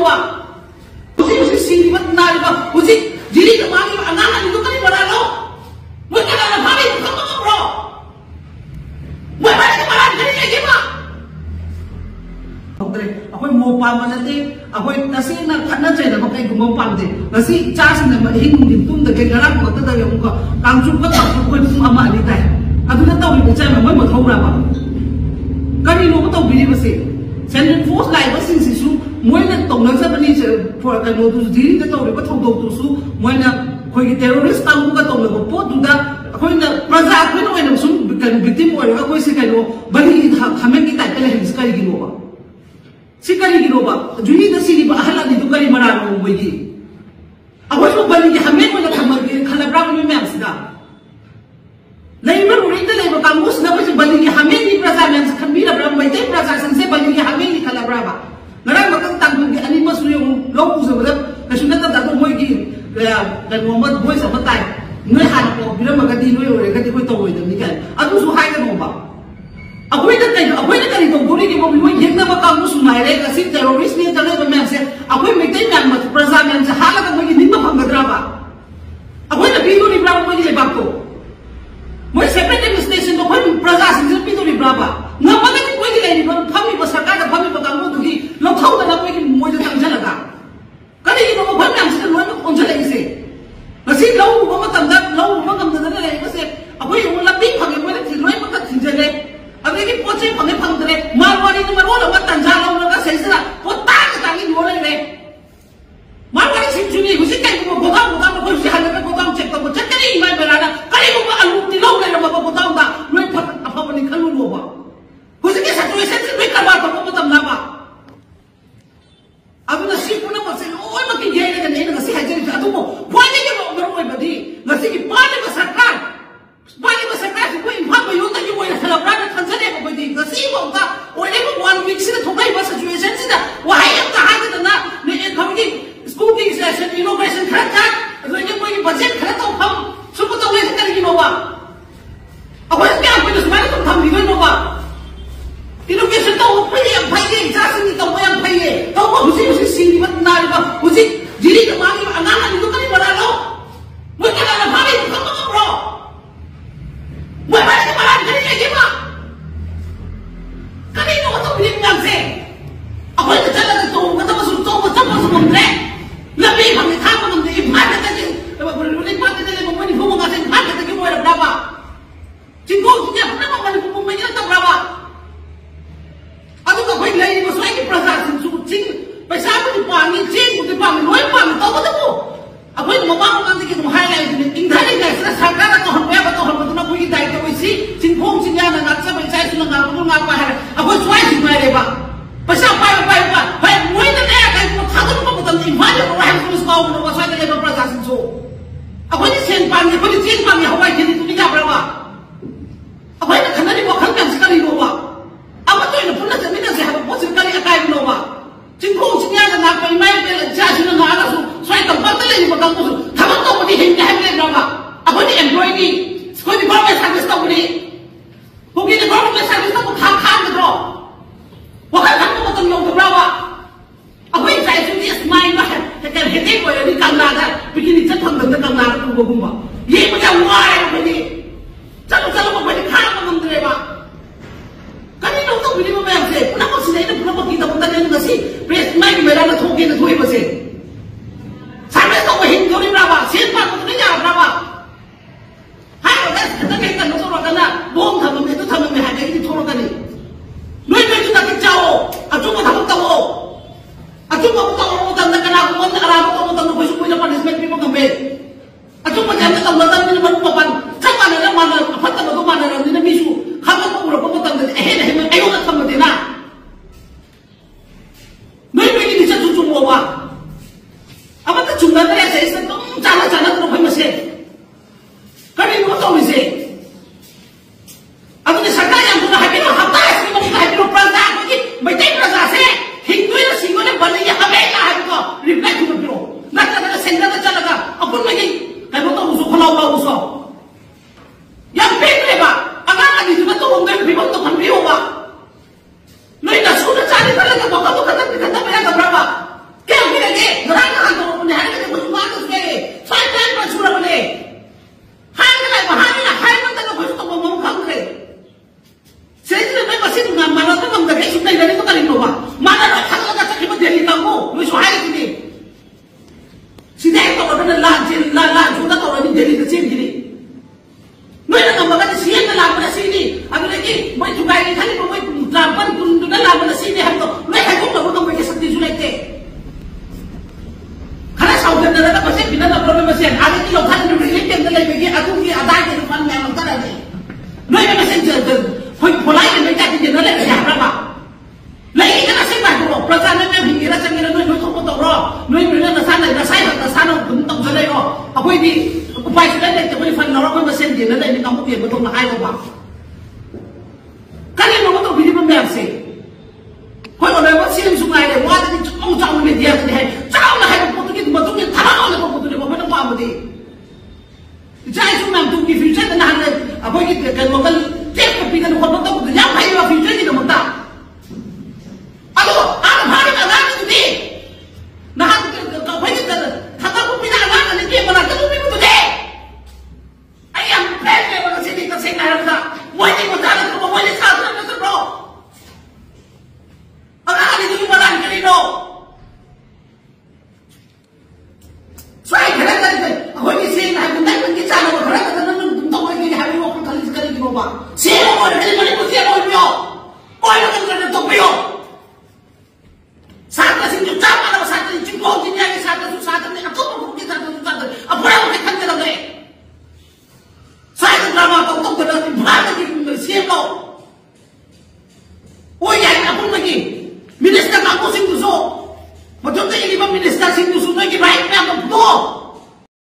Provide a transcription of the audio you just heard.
ꯅꯣꯕ ꯍꯧꯖꯤꯛ ꯁꯤꯡꯕ ꯅꯥꯔꯤꯕ ꯍꯧꯖꯤꯛ ꯖꯤꯔꯤꯗ ꯃꯥꯡꯉꯤꯕ ꯑꯉꯥꯡ ꯑꯅꯤꯗꯨ ꯀꯔꯤ ꯃꯔꯥꯜꯅꯣ ꯃꯣꯏ ꯀꯅꯥꯅ ꯐꯥꯔꯤꯕ ꯈꯪꯕ ꯉꯝꯕ꯭ꯔꯣ ꯃꯣꯏ ꯃꯔꯛꯇ ꯃꯔꯥꯜ ꯀꯔꯤ ꯂꯩꯒꯦꯕ ꯑꯩꯈꯣꯏ ꯃꯣ ꯄꯥꯝꯕ ꯅꯠꯇꯦ ꯑꯩꯈꯣꯏ ꯇꯁꯦꯡꯅ ꯈꯠꯅ ꯆꯩꯅꯕ ꯀꯩꯒꯨꯝꯕ ꯄꯥꯝꯗꯦ ꯉꯁꯤ ꯏꯆꯥꯁꯤꯡꯅ ꯑꯍꯤꯡ ꯅꯨꯡꯊꯤꯟ ꯇꯨꯝꯗꯒꯩ ꯉꯔꯥꯡ ꯈꯛꯇꯗꯒꯤ ꯑꯃꯨꯛꯀ ꯀꯥꯡꯆꯨꯞꯀ ꯑꯩꯈꯣꯏ ꯄꯨꯡ 1 2 ꯇꯥꯏ ꯑꯗꯨꯅ ꯇꯧꯔꯤꯕ ꯏꯆꯥꯅ ꯃꯣꯏ ꯃꯊꯧꯔꯕ ꯀꯔꯤꯅꯣꯕ ꯇꯧꯕꯤꯔꯤꯕꯁꯦ ꯁꯦꯟꯇ꯭ꯔꯦꯜ ꯐꯣꯔꯁ ꯂꯥꯛꯏꯕꯁꯤꯡꯁꯤꯁꯨ ꯃꯣꯏꯅ ꯇꯧꯅꯖꯕꯅꯤ ꯀꯩꯅꯣꯗꯨꯁꯨ ꯖꯤꯔꯤꯗ ꯇꯧꯔꯤꯕ ꯊꯧꯗꯣꯛꯇꯨꯁꯨ ꯃꯣꯏꯅ ꯑꯩꯈꯣꯏꯒꯤ ꯇꯦꯔꯣꯔꯤꯁ ꯀꯥꯡꯕꯨꯒ ꯇꯧꯅꯕ ꯄꯣꯠꯇꯨꯗ ꯑꯩꯈꯣꯏꯅ ꯄ꯭ꯔꯖꯥ ꯑꯩꯈꯣꯏꯅ ꯑꯣꯏꯅ ꯁꯨꯝ ꯀꯩꯅꯣ ꯚꯤꯛꯇꯤꯝ ꯑꯣꯏꯔꯒ ꯑꯩꯈꯣꯏꯁꯦ ꯀꯩꯅꯣ ꯕꯂꯤ ꯍꯥꯃꯦꯡꯒꯤ ꯇꯥꯏꯞꯇ ꯂꯩꯍꯜꯂꯤꯁꯤ ꯀꯔꯤꯒꯤꯅꯣꯕ si karigiroba juni da siri ba hala di dukari marano moigi akwai so bali ki hamen wala thamar ki khalabra mi me amsida leiba uri da leiba kamus na ba bali ki hamen ni prasa men khambi la bra mai dai prasa san se bali ki hamen ni khalabra ba ngarang makang tangbu ki ani masu yung lo ku se ba ka shuna ta da moigi da mohammed boy sa matai noi han ko bira magadi noi ore ka di ko to oi da ni kan adu su hai da no ba akwai da kari to gori ni mo moi yengna ba kamu sumaire ka si terrorist ni tale ba men se akwai me tai man ma praza men se hala ka mo ni ma phangadra ba akwai da bidu ni bra mo ni le ba ko moi separate station to khoi praza sin se bidu ni bra ba na ma ni ko ni le ni ba phami ba sarkar da phami ba kamu du gi lo thau da ko ni mo da tang jala ga kani ni mo phami am se lo on jala ise ngasi lo ko ma tam da lo ma kam da le ba se akwai mo la ping phangi mo ni thi loi ma ka thi jale अबेगी पोचे फंगे फंगदरे मारवाड़ी ने मरो लगा तंजा लगा सैसरा पोता के तांगी मोले रे मारवाड़ी सिंचुनी हुसी के को गोदाम को हुसी हाले में गोदाम चेक तो चक्करी इमाय बनाना करी को अलू तिलो ले लो गोदाम दा मैं फट अफा बनी खलु लोबा हुसी के सिचुएशन से मैं करवा तो मतलब ना बा अब ना सी पुना मसे ओय मके ये ने ने ngasi hajeri adu mo pwani ke mo ngaro ai badi ngasi ki pale ba sarkar ko imphal ba yong ta ki moina khala pra na thanjane ko badi ngasi mo ta oile mo 1 week sida thokai ba situation sida wa hai am ta ha da na ne e khawgi school ki session innovation khara ta ro ne mo ki budget khara to pham su ko to le kar ki no ba akwai kya ko su ma ko tham bi no ba innovation to phai am phai ye ja sin ni to mo am phai ye to ko husi sin ni bat na ba husi jiri ka ma ni ananga ni to kani bara lo mo ka na ba ni ko ko bro moi mari ke malan kani lagi ma kani no to blim ngam se akwai ta jala to ko ta masu to ko ta masu mon re labi bang ni tha ko mon de ma ta ji ba ko ni ma ta ji mo ni fu mo ga se ma ta ji mo ra bra ba jinggo ji ya na ma ni fu mo me ni ta bra ba adu ka khoi lai mo sai ki prasa sin su jing paisa ko ni pa ni jing ko ni pa ni loi pa ni to ko ta ko akwai mo ma ko ngi ki mo hai lai ni indhari lai sa sarkar to hon ba to hon ba na pui dai to si jing phong jing ya na na sa bai sai su na ko na pa ha akwai swai ji mai le ba paisa pa hai moi na ne ka ko tha ko ko ta ni ma ni ko hai ko sa ko no sa ka le ba prasa sin so akwai ni sen pa ni ko ni jing pa ni hawai ki ni tu ni ka bra ba akwai na khana ni ko khang kam sa ka ri no ba ama to ina punna jami na se ha bo sin ka ni ka no ba jing phong jing ya na ko mai pe la ja su na na su swai ta pa ta le ni ba ka ko tha ko to ni hin ka ha le bra ba akwai ni employee ko ni ba me sa ka sta ni ko ki ni ba me sa ka sta ko khang khang da wa ka ka ko to yong bra ba akwai sai su ni smai ba ka ka he te ko ni kang na da bikini cha thang da kang na ko go ba ye ma ja wa ko ni chalo ko ni khang ma ngam dre ba kani no to bi ni ma se puna ko sinai na puna ko ki ta ko ta ni ngasi press mai ni mera na thoki na thoi ba se sa me to ko hin do ni bra ba sin pa ko ni ya bra ba hai ko da ta ke ta no so ro ka na bom tha me to tha me ha ke ni thoro ka ni noi noi ta ki chao a chu ko tha ko ta wo a chu ko ta wo ta na ka na ko mon ara ko ta no ko su ko na punishment pi mo ka me a chu ko ta ta ta ta ni man pa pan sa ma na ma na pa ta ko ma na ni na mi su ha ko ko ro ko ta de he he me ayo na ta ma de na noi noi ni cha chu chu mo ba ama ta chu na ta se sa to jana jana to phai ma se kani mo to mi se abu ni sarkar yang puna happy no hafta es ni mo happy no prasa ko ki mai tai prasa se hindu na singo ne bani ya habe la ha ko reply ko bro na ta na sendra ta chala ka apun mai ki kai mo to uso khola ba uso yang pe le ba aga ani tu to ngam bi mo to kan bi ba noi na su na chali ta ka to ka ta ka ta ba ka bra ba ke mesen ada di lo kan relief yang dalai bagi aku ki ada ke depan memang tak ada noi ka mesen hoi polai ni tak di dalai ya berapa lagi kana sing ba ko praja na me hingira sangina noi noi ko to ro noi na sana kun tong dalai ro aku di upai sudah dah boleh fan ro ko mesen di dalai ni kamu dia betul na ai ko ba kali mo to bili mo merse hoi oleh mo sim sungai le wa di chong chong ni dia ni hai chong na hai ko to ki mo to ki thara le ko to ni mo na pa mo di jai su nam tu ki future na han abo ki kan mo kan tek ko pi kan ko to ko ya hai wa future ni mo ta alo ana bhari ka na ni di na han ka phai ka thata ko pi na na ni ke mo na ka tu mi mo de ai am plan ke mo si ni ka sing na ra mo ni mo ta na ko mo ni sa na na ro ana ni ni mo na ni no sai ka na ako ni sing na ko na ki sa na ko ra ka na nung to ko ni ha mo ko kali ka ni mo ba si mo ko ni mo ni ko si mo yo ko na ka na to yo Satu sing juta mana satu sing jengkol ni yang satu ni aku pun kita satu apa yang kita kan kita saya drama kau kita berada di siapa oh ya apa lagi minister aku sing tu so macam ni lima minister sing tu so lagi baik apa tu